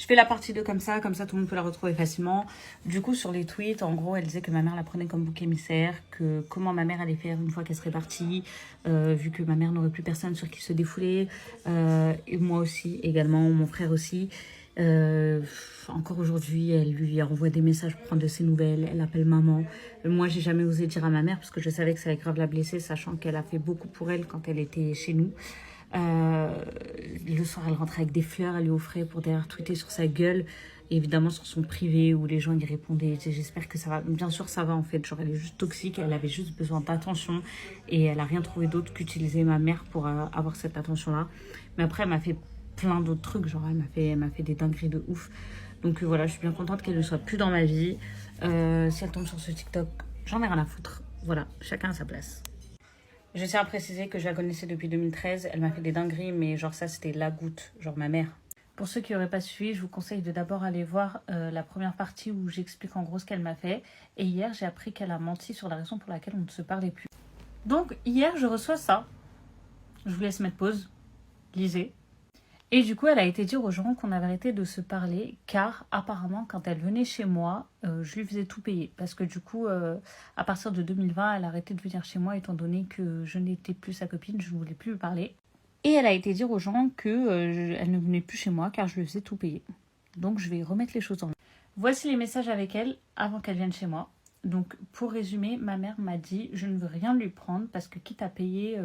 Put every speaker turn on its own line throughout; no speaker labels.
Je fais la partie 2 comme ça tout le monde peut la retrouver facilement. Du coup, sur les tweets, en gros, elle disait que ma mère la prenait comme bouc émissaire, que comment ma mère allait faire une fois qu'elle serait partie, vu que ma mère n'aurait plus personne sur qui se défouler, et moi aussi, également, mon frère aussi. Encore aujourd'hui, elle lui envoie des messages pour prendre de ses nouvelles, elle appelle maman. Moi, j'ai jamais osé dire à ma mère parce que je savais que ça allait grave la blesser, sachant qu'elle a fait beaucoup pour elle quand elle était chez nous. Le soir, elle rentrait avec des fleurs, elle lui offrait pour derrière tweeter sur sa gueule, et évidemment sur son privé où les gens y répondaient. J'espère que ça va. Bien sûr, ça va en fait. Genre, elle est juste toxique, elle avait juste besoin d'attention et elle a rien trouvé d'autre qu'utiliser ma mère pour avoir cette attention-là. Mais après, elle m'a fait plein d'autres trucs, genre elle m'a fait des dingueries de ouf. Donc voilà, je suis bien contente qu'elle ne soit plus dans ma vie. Si elle tombe sur ce TikTok, j'en ai rien à foutre. Voilà, chacun à sa place. Je tiens à préciser que je la connaissais depuis 2013. Elle m'a fait des dingueries, mais genre ça, c'était la goutte, genre ma mère. Pour ceux qui n'auraient pas suivi, je vous conseille de d'abord aller voir la première partie où j'explique en gros ce qu'elle m'a fait. Et hier, j'ai appris qu'elle a menti sur la raison pour laquelle on ne se parlait plus. Donc hier, je reçois ça. Je vous laisse mettre pause. Lisez. Et du coup, elle a été dire aux gens qu'on avait arrêté de se parler, car apparemment, quand elle venait chez moi, je lui faisais tout payer. Parce que du coup, à partir de 2020, elle a arrêté de venir chez moi, étant donné que je n'étais plus sa copine, je ne voulais plus lui parler. Et elle a été dire aux gens qu'elle ne venait plus chez moi, car je lui faisais tout payer. Donc, je vais remettre les choses en ordre. Voici les messages avec elle, avant qu'elle vienne chez moi. Donc, pour résumer, ma mère m'a dit, je ne veux rien lui prendre, parce que quitte à payer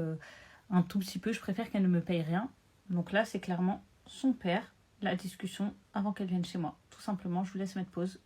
un tout petit peu, je préfère qu'elle ne me paye rien. Donc là, c'est clairement son père, la discussion avant qu'elle vienne chez moi. Tout simplement, je vous laisse mettre pause.